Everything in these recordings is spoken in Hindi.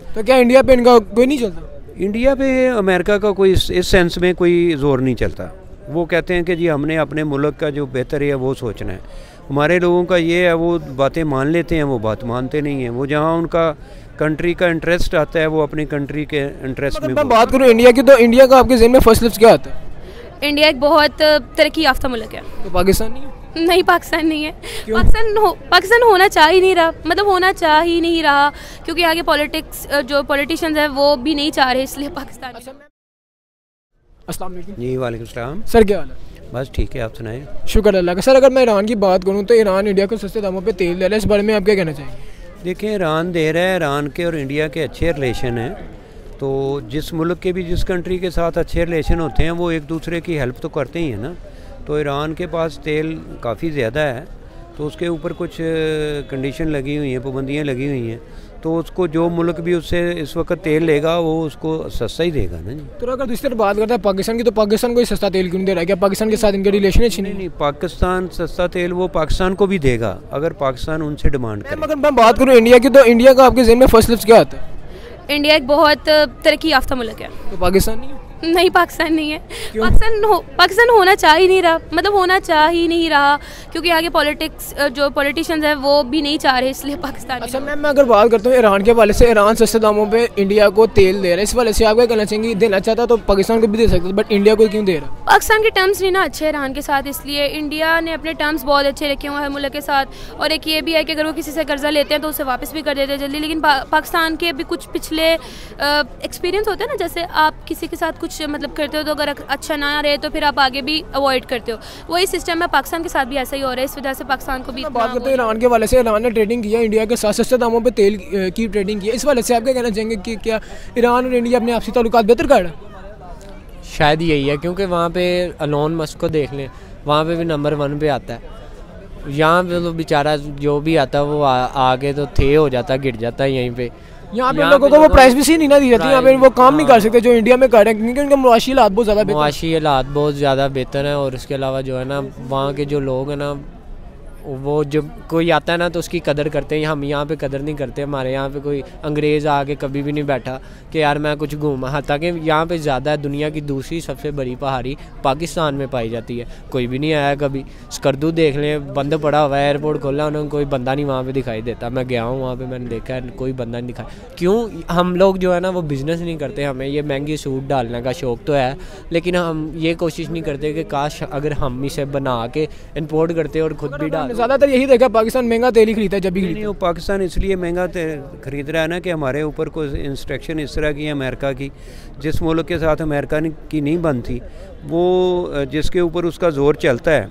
तो क्या इंडिया पे इनका कोई नहीं चलता? इंडिया पे अमेरिका का कोई इस सेंस में कोई ज़ोर नहीं चलता। वो कहते हैं कि जी हमने अपने मुल्क का जो बेहतर है वो सोचना है। हमारे लोगों का ये है, वो बातें मान लेते हैं, वो बात मानते नहीं हैं। वो जहाँ उनका कंट्री का इंटरेस्ट आता है वो अपनी कंट्री के इंटरेस्ट में। मैं बात करूँ इंडिया की, तो इंडिया का आपके ज़हन में फर्स्ट लफ्ज़ क्या आता है? इंडिया एक बहुत तरक्की याफ्ता मुल्क है। तो पाकिस्तान नहीं है? नहीं, पाकिस्तान नहीं है। पाकिस्तान होना चाह ही नहीं रहा, मतलब होना चाह ही नहीं रहा, क्योंकि यहाँ के पॉलिटिक्स जो पॉलिटिशियंस हैं वो भी नहीं चाह रहे, इसलिए पाकिस्तान। अस्सलाम वालेकुम। जी वालेकुम सलाम। सर क्या हाल है? बस ठीक है, आप सुनाएं। शुक्र अल्लाह का। सर अगर मैं ईरान की बात करूँ तो ईरान इंडिया को सस्ते दामों पे तेल दे रहा है, इस बारे में आप क्या कहना चाहेंगे? देखिए, ईरान दे रहा है, ईरान के और इंडिया के अच्छे रिलेशन हैं। तो जिस मुल्क के भी जिस कंट्री के साथ अच्छे रिलेशन होते हैं वो एक दूसरे की हेल्प तो करते ही हैं ना। तो ईरान के पास तेल काफ़ी ज़्यादा है, तो उसके ऊपर कुछ कंडीशन लगी हुई हैं, पाबंदियाँ लगी हुई हैं। तो उसको जो मुल्क भी उससे इस वक्त तेल लेगा वो उसको सस्ता ही देगा ना जी। तो अगर दूसरी तरफ बात करता है पाकिस्तान की, तो पाकिस्तान को सस्ता तेल क्यों नहीं दे रहा है? क्या पाकिस्तान के साथ इनके रिलेशन अच्छे नहीं, पाकिस्तान सस्ता तेल वो पाकिस्तान को भी देगा अगर पाकिस्तान उनसे डिमांड करे। अगर मैं बात करूँ इंडिया की, तो इंडिया का आपके ज़हन में फर्स्ट लफ्ज़ क्या आता है? इंडिया एक बहुत तरक्की याफ्ता मुल्क है। तो पाकिस्तान नहीं है? नहीं, पाकिस्तान नहीं है। पाकिस्तान होना चाह ही नहीं रहा, मतलब होना चाह ही नहीं रहा, क्योंकि यहाँ के पॉलिटिक्स जो पॉलिटिशियंस हैं वो भी नहीं चाह रहे, इसलिए पाकिस्तान। अच्छा मैम, मैं अगर बात करता हूँ ईरान के हवाले से, ईरान सस्ते दामों पे इंडिया को तेल दे रहा है, इस वाले से आप क्या कहना चाहेंगे? देना चाहता तो पाकिस्तान को भी दे सकता, बट इंडिया को क्यों दे रहा है? पाकिस्तान के टर्म्स नहीं ना अच्छे ईरान के साथ, इसलिए इंडिया ने अपने टर्म्स बहुत अच्छे रखे हुए हैं मुल्क के साथ। और एक ये भी है कि अगर वो किसी से कर्जा लेते हैं तो उसे वापस भी कर देते हैं जल्दी। लेकिन पाकिस्तान के भी कुछ पिछले एक्सपीरियंस होते हैं ना, जैसे आप किसी के साथ कुछ मतलब करते हो तो अगर अच्छा ना रहे तो फिर आप आगे भी अवॉइड करते हो। वही सिस्टम है पाकिस्तान के साथ भी ऐसा ही हो रहा है, इस वजह से पाकिस्तान को भी। बात करते हैं ईरान के वाले से, ईरान ने ट्रेडिंग किया इंडिया के साथ, सस्ते दामों पे तेल की ट्रेडिंग की, इस वाले से आप क्या कहना चाहेंगे कि क्या ईरान और इंडिया अपने आपसी ताल्लुकात बेहतर कर रहा है? शायद यही है, क्योंकि वहाँ पे एलोन मस्क को देख लें, वहाँ पे भी नंबर 1 पे आता है। यहाँ पे तो बेचारा जो भी आता है वो आगे तो थे हो जाता है, गिर जाता है यहीं पे। यहाँ पे लोगों को वो प्राइस भी सी नहीं ना दी जाती, यहाँ पे वो काम नहीं कर सकते जो इंडिया में कर रहे हैं, क्योंकि उनका मुआशी हालात बहुत ज़्यादा बेहतर है। और उसके अलावा जो है ना, वहाँ के जो लोग हैं ना, वो जब कोई आता है ना तो उसकी कदर करते हैं। हम यहाँ पे कदर नहीं करते। हमारे यहाँ पे कोई अंग्रेज़ आके कभी भी नहीं बैठा कि यार मैं कुछ घूमा। हालांकि यहाँ पे ज़्यादा है, दुनिया की दूसरी सबसे बड़ी पहाड़ी पाकिस्तान में पाई जाती है, कोई भी नहीं आया कभी। स्कर्दू देख लें, बंद पड़ा हुआ है, एयरपोर्ट खोला उन्होंने, कोई बंदा नहीं वहाँ पर दिखाई देता। मैं गया हूँ वहाँ पर, मैंने देखा है कोई बंदा नहीं दिखाया। क्यों? हम लोग जो है ना वो बिज़नेस नहीं करते। हमें ये महंगी सूट डालने का शौक़ तो है, लेकिन हम ये कोशिश नहीं करते कि काश अगर हम इसे बना के इम्पोर्ट करते और ख़ुद भी डाल। ज़्यादातर यही देखा पाकिस्तान महंगा तेल ही खरीदता है जब भी नहीं, वो पाकिस्तान इसलिए महंगा खरीद रहा है ना कि हमारे ऊपर कोई इंस्ट्रक्शन इस तरह की है अमेरिका की, जिस मुल्क के साथ अमेरिका की नहीं बनती, वो जिसके ऊपर उसका ज़ोर चलता है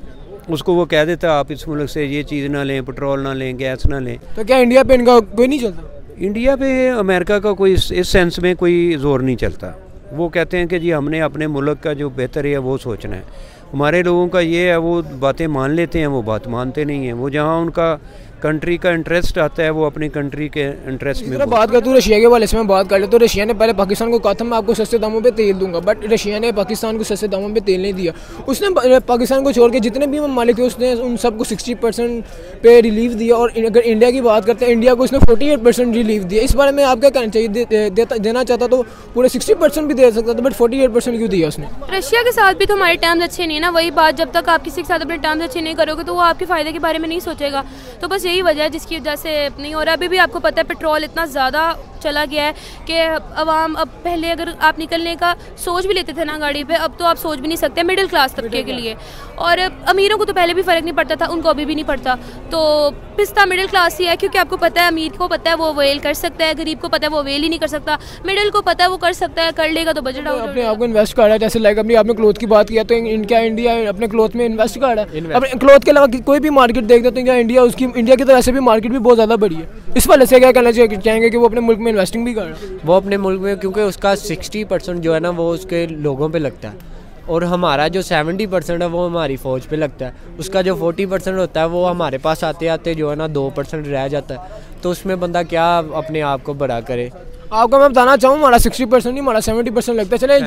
उसको वो कह देता है आप इस मुल्क से ये चीज़ ना लें, पेट्रोल ना लें, गैस ना लें। तो क्या इंडिया पे इनका कोई नहीं चलता? इंडिया पे अमेरिका का कोई इस सेंस में कोई ज़ोर नहीं चलता। वो कहते हैं कि जी हमने अपने मुल्क का जो बेहतर है वो सोचना है। हमारे लोगों का ये है, वो बातें मान लेते हैं, वो बात मानते नहीं हैं। वो जहाँ उनका कंट्री का इंटरेस्ट आता है वो अपनी कंट्री के इंटरेस्ट में। बात करते हैं रशिया के वाले से, मैं बात कर ले तो रशिया ने पहले पाकिस्तान को कहा था मैं आपको सस्ते दामों पे तेल दूंगा, बट रशिया ने पाकिस्तान को सस्ते दामों पे तेल नहीं दिया। उसने पाकिस्तान को छोड़ के जितने भी ममालिक थे उसने उन सबको 60% पे रिलीफ दिया। और अगर इंडिया की बात करते हैं, इंडिया को उसने 48% रिलीफ दिया। इस बारे में आप क्या कहना चाहिए? देना चाहता तो पूरे 60% भी दे सकता था, बट 48% क्यों दिया उसने? रशिया के साथ भी तो हमारे टर्म्स अच्छे नहीं है ना। वही बात, जब तक आप किसी के साथ अपने टर्म्स अच्छे नहीं करोगे तो वो आपके फ़ायदे के बारे में नहीं सोचेगा। तो बस यही वजह है जिसकी वजह से नहीं हो रहा। अभी भी आपको पता है पेट्रोल इतना ज़्यादा चला गया है कि अवाम, अब पहले अगर आप निकलने का सोच भी लेते थे ना गाड़ी पे, अब तो आप सोच भी नहीं सकते मिडिल क्लास तबके के लिए। और अमीरों को तो पहले भी फ़र्क नहीं पड़ता था, उनको अभी भी नहीं पड़ता। तो पिस्ता मिडिल क्लास ही है, क्योंकि आपको पता है अमीर को पता है वो वेल कर सकता है, गरीब को पता है वो वेल ही नहीं कर सकता, मिडिल को पता है वो कर सकता है, कर लेगा तो बजट आउट। अपने आप को इन्वेस्ट कर रहा है, जैसे लाइक अपनी आपने क्लोथ की बात किया तो क्या इंडिया अपने क्लोथ में इन्वेस्ट कर रहा है? अपने क्लोथ के अलावा कोई भी मार्केट देख देते हैं क्या इंडिया की तरह से भी मार्केट भी बहुत ज़्यादा बड़ी है। इस वाले से क्या कहना चाहेंगे कि वो अपने मुल्क में इन्वेस्टिंग भी कर रहा है? वो अपने मुल्क में, क्योंकि उसका 60% जो है ना वो उसके लोगों पे लगता है, और हमारा जो 70% है वो हमारी फ़ौज पे लगता है। उसका जो 40% होता है वो हमारे पास आते आते जो है ना 2% रह जाता है। तो उसमें बंदा क्या अपने आप को बड़ा करे। आपको मैं बताना चाहूँ हमारा 60% नहीं हमारा 70% लगता है। चले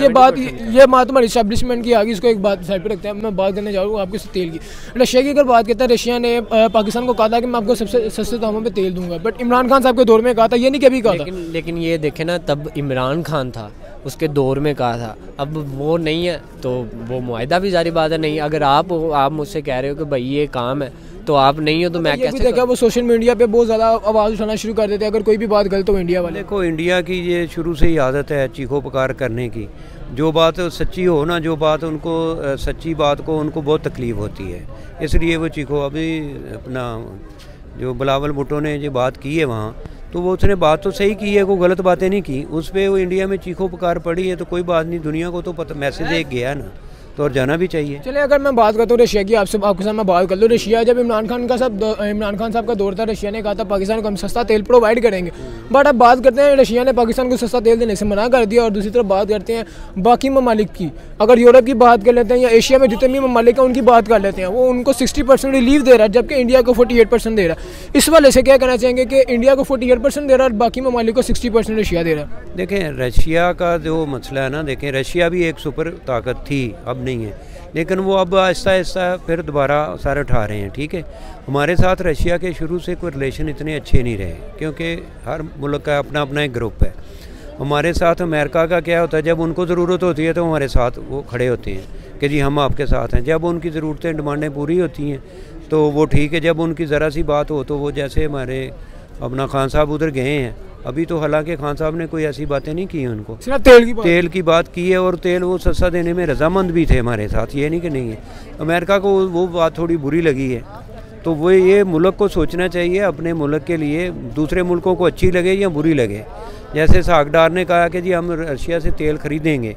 ये बात हमारी इस्टेब्लिशमेंट की आ गई, इसको एक बात साइड पे रखते हैं। मैं बात करने जा रहा हूँ आपके तेल की। रशिया की अगर बात करते हैं, रशिया ने पाकिस्तान को कहा था कि मैं आपको सबसे सस्ते दामों पे तेल दूंगा, बट इमरान खान साहब के दौर में कहा था, ये नहीं कभी कहा था। लेकिन ये देखे ना, तब इमरान खान था, उसके दौर में कहा था, अब वो नहीं है तो वो मुआहदा भी जारी बात है नहीं। अगर आप मुझसे कह रहे हो कि भाई ये काम है तो आप नहीं हो तो मैं कैसे देखा वो सोशल मीडिया पे बहुत ज़्यादा आवाज़ उठाना शुरू कर देते हैं अगर कोई भी बात गलत हो इंडिया वाले। देखो इंडिया की ये शुरू से ही आदत है चीखो पुकार करने की। जो बात सच्ची हो ना, जो बात उनको सच्ची बात को उनको बहुत तकलीफ़ होती है, इसलिए वो चीखो। अभी अपना जो बिलावल भुट्टो ने जो बात की है वहाँ, तो वो उसने बात तो सही की है, कोई गलत बातें नहीं की। उस पर वो इंडिया में चीखो पुकार पड़ी है तो कोई बात नहीं, दुनिया को तो पता मैसेज एक गया ना, तो और जाना भी चाहिए। चलिए अगर मैं बात करता हूँ रशिया की, आपके साथ मैं बात कर लूँ। रशिया जब इमरान खान साहब का दौर था, रशिया ने कहा था पाकिस्तान को हम सस्ता तेल प्रोवाइड करेंगे। बट अब बात करते हैं रशिया ने पाकिस्तान को सस्ता तेल देने से मना कर दिया। और दूसरी तरफ बात करते हैं बाकी ममालिक की, अगर यूरोप की बात कर लेते हैं या एशिया में जितने भी ममालिक हैं उनकी बात कर लेते हैं, वो उनको 60% रिलीफ दे रहा है, जबकि इंडिया को 48% दे रहा है। इस वाले से क्या कहना चाहेंगे कि इंडिया को 48% दे रहा है और बाकी ममालिक को 60% रशिया दे रहा है? देखें रशिया का जो मसला है ना, देखें रशिया भी एक सुपर ताकत थी, अब नहीं है, लेकिन वो अब आहिस्ता आहिस्ता फिर दोबारा सारे उठा रहे हैं। ठीक है, हमारे साथ रशिया के शुरू से कोई रिलेशन इतने अच्छे नहीं रहे, क्योंकि हर मुल्क का अपना अपना एक ग्रुप है। हमारे साथ अमेरिका का क्या होता है, जब उनको ज़रूरत होती है तो हमारे साथ वो खड़े होते हैं कि जी हम आपके साथ हैं। जब उनकी ज़रूरतें डिमांडें पूरी होती हैं तो वो ठीक है, जब उनकी ज़रा सी बात हो तो वो, जैसे हमारे अपना खान साहब उधर गए हैं अभी, तो हालांकि खान साहब ने कोई ऐसी बातें नहीं की उनको, सिर्फ तेल की बात की है। और तेल वो सस्ता देने में रजामंद भी थे हमारे साथ, ये नहीं कि नहीं है। अमेरिका को वो बात थोड़ी बुरी लगी है, तो वो ये मुल्क को सोचना चाहिए अपने मुल्क के लिए, दूसरे मुल्कों को अच्छी लगे या बुरी लगे। जैसे सागडार ने कहा कि जी हम रशिया से तेल ख़रीदेंगे,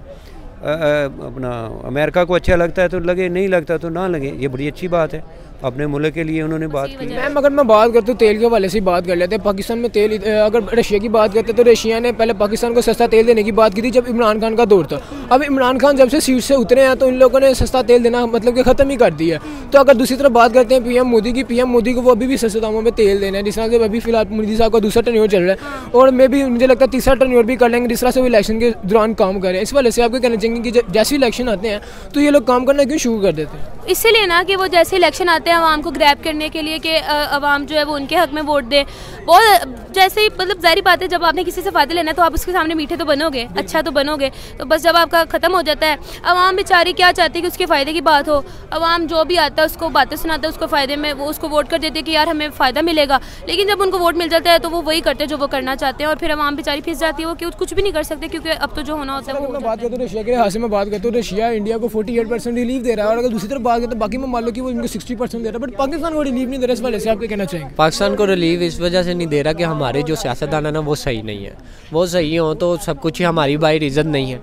अपना अमेरिका को अच्छा लगता है तो लगे, नहीं लगता तो ना लगे, ये बड़ी अच्छी बात है। अपने मुल्क के लिए उन्होंने बात की। मैम अगर मैं बात करता हूँ तेल के हवाले से बात कर लेते हैं, पाकिस्तान में तेल, अगर रशिया की बात करते हैं तो रशिया ने पहले पाकिस्तान को सस्ता तेल देने की बात की थी जब इमरान खान का दौर था। अब इमरान खान जब से सीट से उतरे हैं तो इन लोगों ने सस्ता तेल देना मतलब कि ख़त्म ही कर दिया है। तो अगर दूसरी तरफ बात करते हैं पीएम मोदी को वो अभी भी सस्ते दामों में तेल देना है, जिस तरह से अभी फिलहाल मोदी साहब का दूसरा टर्न्योर चल रहा है और मे भी मुझे लगता है तीसरा टर्न्योर भी कर लेंगे, जिस तरह से वो इलेक्शन के दौरान काम कर रहे हैं। इस वजह से आपको कहना चाहेंगे कि जैसे इलेक्शन आते हैं तो ये लोग काम करना क्यों शुरू कर देते हैं? इसीलिए ना कि वो जैसे इलेक्शन आते हैं आवाम को ग्रैब करने के लिए कि आवाम जो है वो उनके हक में वोट दे। बहुत जैसे ही मतलब ज़ाहिर बात है, जब आपने किसी से फ़ायदा लेना है तो आप उसके सामने मीठे तो बनोगे, अच्छा तो बनोगे। तो बस जब आपका ख़त्म हो जाता है, आवाम बेचारी क्या चाहती है कि उसके फ़ायदे की बात हो। आवाम जो भी आता है उसको बातें सुनाता है, उसको फ़ायदे में वो उसको वोट कर देते हैं कि यार हमें फ़ायदा मिलेगा। लेकिन जब उनको वोट मिल जाता है तो वो वही करते हैं जो वो करना चाहते हैं और फिर आवाम बेचारी फंस जाती है, वो कि कुछ भी नहीं कर सकते क्योंकि अब तो जो होना होता है वो। मैं बात करता हूँ रशिया के लिहाज से, मैं बात करता हूँ रशिया इंडिया को 48% रिलीफ दे रहा है और अगर दूसरी तरफ बात करते हैं बाकी ममालिक की वो इनको 60% दे रहा है, बट पाकिस्तान को रिलीफ नहीं दे रहा। इस वाले से आपके कहना चाहेंगे? पाकिस्तान को रिलीफ इस वजह से नहीं दे रहा कि हमारे जो सियासतदान है ना वो सही नहीं है। वो सही हो तो सब कुछ ही हमारी बाई रिज़त नहीं है।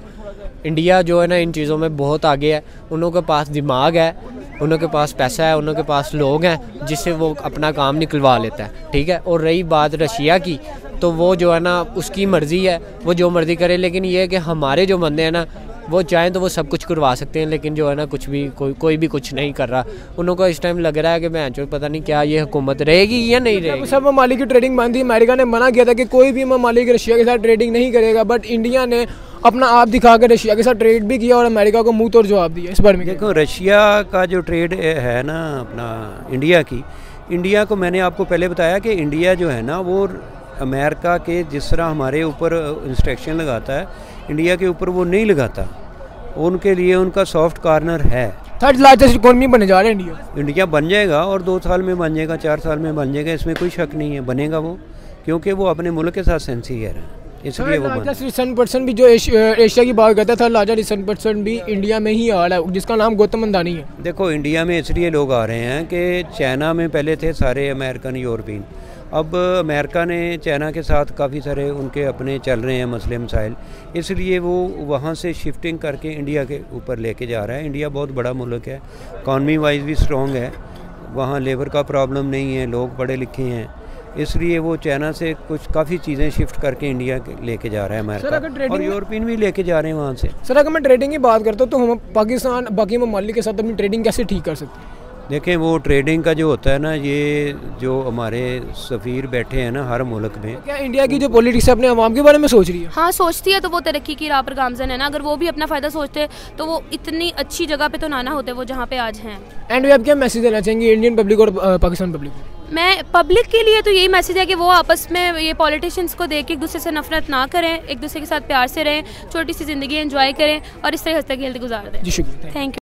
इंडिया जो है ना इन चीज़ों में बहुत आगे है, उन के पास दिमाग है, उन के पास पैसा है, उन के पास लोग हैं जिससे वो अपना काम निकलवा लेता है। ठीक है, और रही बात रशिया की, तो वो जो है ना उसकी मर्ज़ी है, वो जो मर्ज़ी करे। लेकिन ये है कि हमारे जो बंदे हैं ना वो चाहें तो वो सब कुछ करवा सकते हैं, लेकिन जो है ना कुछ भी कोई भी कुछ नहीं कर रहा। उनको इस टाइम लग रहा है कि मैं पता नहीं क्या ये हुकूमत रहेगी या नहीं रहेगी। सब ममालिक की ट्रेडिंग बंद थी, अमेरिका ने मना किया था कि कोई भी ममालिक रशिया के साथ ट्रेडिंग नहीं करेगा, बट इंडिया ने अपना आप दिखा कर रशिया के साथ ट्रेड भी किया और अमेरिका को मुंह तोड़ जवाब दिया। इस बारे में देखो रशिया का जो ट्रेड है ना अपना इंडिया को मैंने आपको पहले बताया कि इंडिया जो है ना वो अमेरिका के जिस तरह हमारे ऊपर इंस्ट्रक्शन लगाता है, इंडिया के ऊपर वो नहीं लगाता। उनके लिए उनका सॉफ्ट कॉर्नर है। थर्ड लार्जेस्ट इकोनॉमी बनने जा रहा है इंडिया बन जाएगा और 2 साल में बन जाएगा, 4 साल में बन जाएगा, इसमें कोई शक नहीं है, बनेगा वो, क्योंकि वो अपने मुल्क के साथ सिंसियर है, इसलिए वो रिसेंट पर्सन भी जो एशिया की बात करता था, लार्जेस्ट रिसेंट पर्सन भी इंडिया में ही आ रहा है, जिसका नाम गौतम अंदानी है। देखो इंडिया में इसलिए लोग आ रहे हैं कि चाइना में पहले थे सारे अमेरिकन यूरोपियन, अब अमेरिका ने चाइना के साथ काफ़ी सारे उनके अपने चल रहे हैं मसले मसाइल, इसलिए वो वहाँ से शिफ्टिंग करके इंडिया के ऊपर लेके जा रहा है। इंडिया बहुत बड़ा मुल्क है, इकॉनमी वाइज भी स्ट्रॉन्ग है, वहाँ लेबर का प्रॉब्लम नहीं है, लोग पढ़े लिखे हैं, इसलिए वो चाइना से कुछ काफ़ी चीज़ें शिफ्ट करके इंडिया लेके जा रहा है अमेरिका, और यूरोपियन भी लेके जा रहे हैं वहाँ से। सर अगर मैं ट्रेडिंग की बात करता हूँ तो हम पाकिस्तान बाकी ममालिक के साथ अपनी ट्रेडिंग कैसे ठीक कर सकते हैं? देखें वो ट्रेडिंग का जो होता है ना, ये जो हमारे सफ़ीर बैठे हैं ना हर मुल्क में, क्या इंडिया की जो पॉलिटिक्स है अपने अवाम के बारे में सोच रही है? हाँ सोचती है, तो वो तरक्की की राह पर गामजन है ना। अगर वो भी अपना फ़ायदा सोचते तो वो इतनी अच्छी जगह पे तो ना होते वो जहाँ पे आज हैं। एंड वे आप क्या मैसेज देना चाहेंगे इंडियन पब्लिक और पाकिस्तान पब्लिक को? मैं पब्लिक के लिए तो यही मैसेज है कि वो आपस में ये पॉलिटिशियंस को देख के एक दूसरे से नफरत ना करें, एक दूसरे के साथ प्यार से रहें, छोटी सी ज़िंदगी एंजॉय करें और इस तरह हंसते खेलते गुजार दें। जी शुक्रिया, थैंक यू।